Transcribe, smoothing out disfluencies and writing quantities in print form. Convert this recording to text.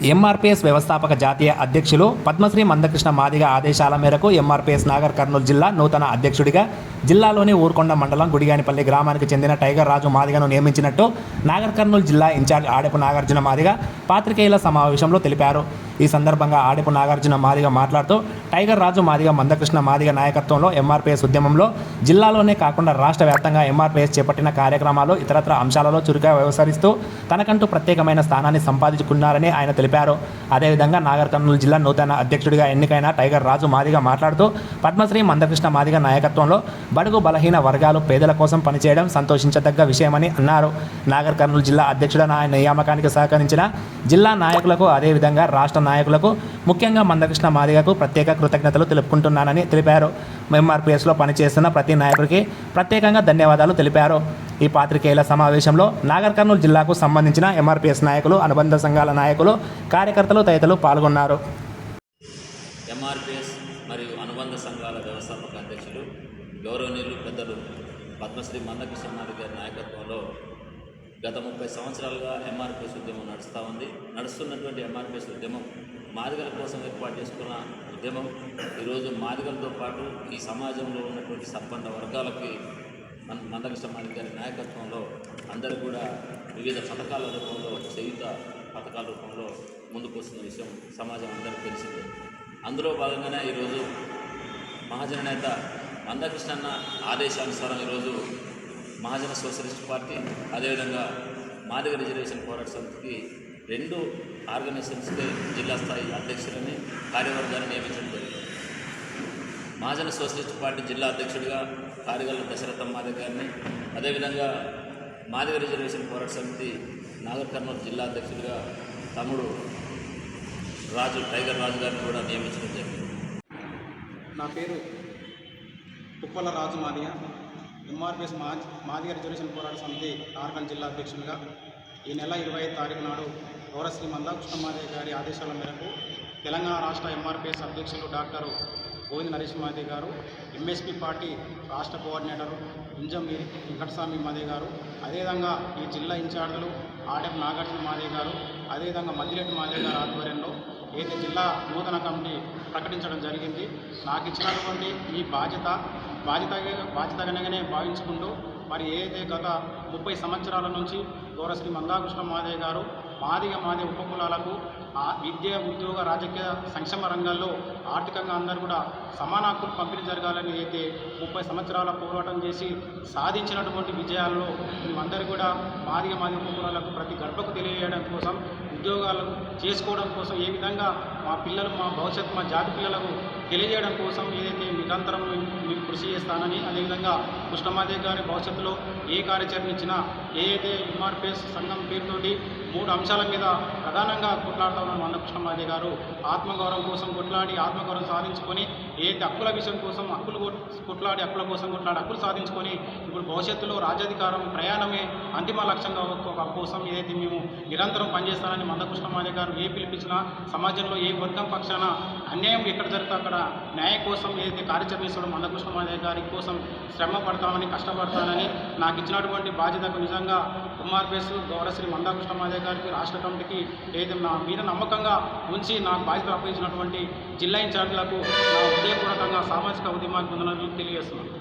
MRPS వ్యవస్థాపక జాతీయ అధ్యక్షులు పద్మశ్రీ మందకృష్ణ మాదిగ ఆదేశాల మేరకు ఎంఆర్పీఎస్ నాగర్ కర్నూలు జిల్లా నూతన అధ్యక్షుడిగా జిల్లాలోని ఊర్కొండ మండలం గుడిగానిపల్లి గ్రామానికి చెందిన టైగర్ రాజు మాదిగను నియమించినట్టు నాగర్ కర్నూలు జిల్లా ఇన్ఛార్జ్ ఆడెపు నాగార్జున మాదిగ పాత్రికేయుల సమావేశంలో తెలిపారు. ఈ సందర్భంగా ఆడెపు నాగార్జున మాదిగ మాట్లాడుతూ టైగర్ రాజు మాదిగ మందకృష్ణ మాదిగ నాయకత్వంలో ఎంఆర్పీఎస్ ఉద్యమంలో జిల్లాలోనే కాకుండా రాష్ట్ర వ్యాప్తంగా ఎంఆర్పీఎస్ చేపట్టిన కార్యక్రమాలు ఇతరత్ర అంశాలలో చురుగ్గా వ్యవహరిస్తూ తనకంటూ ప్రత్యేకమైన స్థానాన్ని సంపాదించుకున్నారని ఆయన తెలిపారు. అదేవిధంగా నాగర్ కర్నూలు జిల్లా నూతన అధ్యక్షుడిగా ఎన్నికైన టైగర్ రాజు మాదిగ మాట్లాడుతూ పద్మశ్రీ మందకృష్ణ మాదిగ నాయకత్వంలో బడుగు బలహీన వర్గాలు పేదల కోసం పనిచేయడం సంతోషించదగ్గ విషయమని అన్నారు. నాగర్ కర్నూలు జిల్లా అధ్యక్షుడైన ఆయన నియామకానికి సహకరించిన జిల్లా నాయకులకు అదేవిధంగా రాష్ట్ర నాయకులకు ముఖ్యంగా మందకృష్ణ మాదిగకు ప్రత్యేక కృతజ్ఞతలు తెలుపుకుంటున్నానని తెలిపారు. ఎంఆర్పీఎస్లో పనిచేస్తున్న ప్రతి నాయకుడికి ప్రత్యేకంగా ధన్యవాదాలు తెలిపారు. ఈ పాత్రికేయుల సమావేశంలో నాగర్ కర్నూలు జిల్లాకు సంబంధించిన ఎంఆర్పీఎస్ నాయకులు, అనుబంధ సంఘాల నాయకులు, కార్యకర్తలు తదితరులు పాల్గొన్నారు. ఎంఆర్పీఎస్ మరియు అనుబంధ సంఘాల వ్యవస్థాపక అధ్యక్షులు గౌరవనీయులు పెద్దలు పద్మశ్రీ మందకృష్ణ మాదిగ గారి నాయకత్వంలో గత 30 సంవత్సరాలుగా ఎంఆర్పీఎస్ ఉద్యమం నడుస్తున్నటువంటి ఎంఆర్పీఎస్ ఉద్యమం మాదిగల కోసం ఏర్పాటు చేసుకున్న ఉద్యమం ఈరోజు మాదిగలతో పాటు ఈ సమాజంలో ఉన్నటువంటి సంపన్న వర్గాలకి మందకృష్ణ మాదిగ గారి నాయకత్వంలో అందరూ కూడా వివిధ పథకాల రూపంలో, చేయుత పథకాల రూపంలో ముందుకు వస్తున్న విషయం సమాజం అందరికీ తెలిసిందే. అందులో భాగంగానే ఈరోజు మహాజన నేత మందకృష్ణ ఆదేశానుసారం ఈరోజు మహాజన సోషలిస్ట్ పార్టీ అదేవిధంగా మాదిగ రిజర్వేషన్ పోరాట సమితికి 2 ఆర్గనైజేషన్స్కి జిల్లా స్థాయి అధ్యక్షులని కార్యవర్గాన్ని నియమించడం జరిగింది. మహాజన సోషలిస్ట్ పార్టీ జిల్లా అధ్యక్షుడిగా కారిగల్ల దశరథం మాదిగ గారిని, అదేవిధంగా మాదిగ రిజర్వేషన్ పోరాట సమితి నాగర్ కర్నూలు జిల్లా అధ్యక్షుడిగా తమ్ముడు టైగర్ రాజు గారిని కూడా నియమించడం జరిగింది. నా పేరు తుప్పల రాజు మాదిగ, ఎంఆర్పీఎస్ మాదిగ రిజర్వేషన్ పోరాట సమితి నాగర్ జిల్లా అధ్యక్షునిగా ఈ నెల 25 తారీఖు నాడు గౌరవశ్రీ మందకృష్ణ మాదిగ గారి ఆదేశాల మేరకు తెలంగాణ రాష్ట్ర ఎంఆర్పీఎస్ అధ్యక్షులు డాక్టర్ గోవింద నరేష్ మాదిగ గారు, ఎంఎస్పీ పార్టీ రాష్ట్ర కోఆర్డినేటరు ఇంజం వెంకటస్వామి మాదిగ గారు, అదేవిధంగా ఈ జిల్లా ఇన్ఛార్జీలు ఆడెపు నాగార్జున మాదిగ గారు, అదేవిధంగా మద్దిరెడ్డి మాదిగ గారి ఆధ్వర్యంలో ఏదైతే జిల్లా నూతన కమిటీ ప్రకటించడం జరిగింది. నాకు ఇచ్చినటువంటి ఈ బాధ్యతగానే భావించుకుంటూ మరి ఏదైతే గత 30 సంవత్సరాల నుంచి గౌరవశ్రీ మందకృష్ణ మాదిగ గారు మాదిగ ఉపకులాలకు విద్య, ఉద్యోగ, రాజకీయ, సంక్షేమ రంగాల్లో ఆర్థికంగా అందరూ కూడా సమాన హక్కులు పంపిణీ జరగాలని అయితే 30 సంవత్సరాల పోరాటం చేసి సాధించినటువంటి విజయాల్లో మేమందరూ కూడా మాదిగ ఉపకులాలకు ప్రతి గడపకు తెలియజేయడం కోసం, ఉద్యోగాలు చేసుకోవడం కోసం, ఏ విధంగా మా పిల్లలు, మా భవిష్యత్తు, మా జాతి పిల్లలకు తెలియజేయడం కోసం ఏదైతే నిరంతరం మీకు కృషి చేస్తానని, అదేవిధంగా కృష్ణమాదిగ గారి భవిష్యత్తులో ఏ కార్యాచరణ ఇచ్చినా ఏదైతే ఎంఆర్పీఎస్ సంఘం పేరుతోటి 3 అంశాల మీద ప్రధానంగా కొట్లాడుతూ ఉన్న మందకృష్ణ మాదిగ గారు ఆత్మగౌరవం కోసం కొట్లాడి, ఆత్మగౌరవం సాధించుకొని, ఏదైతే హక్కుల విషయం కోసం కొట్లాడి, హక్కుల కోసం కొట్లాడి హక్కులు సాధించుకొని ఇప్పుడు భవిష్యత్తులో రాజ్యాధికారం ప్రయాణమే అంతిమ లక్ష్యంగా కోసం ఏదైతే మేము నిరంతరం పనిచేస్తానని మందకృష్ణ మాదిగ గారు ఏ పిలిపించినా సమాజంలో ఏ వర్గం పక్షాన అన్యాయం ఎక్కడ జరిగితే అక్కడ న్యాయం కోసం ఏదైతే కార్యాచరణ ఇస్తాడో మందకృష్ణ మాదిగ గారి కోసం శ్రమ పడతామని, కష్టపడతానని నాకు ఇచ్చినటువంటి బాధ్యతకు నిజంగా ఎంఆర్పీఎస్ గౌరవశ్రీ మందకృష్ణ మాదిగ గారికి, రాష్ట్ర కమిటీకి ఏదైతే నా మీద నమ్మకంగా ఉంచి నాకు బాధ్యత అప్పగించినటువంటి జిల్లా ఇన్ఛార్జీలకు నా హృదయపూర్వకంగా సామాజిక ఉద్యమానికి వందనాలు తెలియజేస్తున్నాను.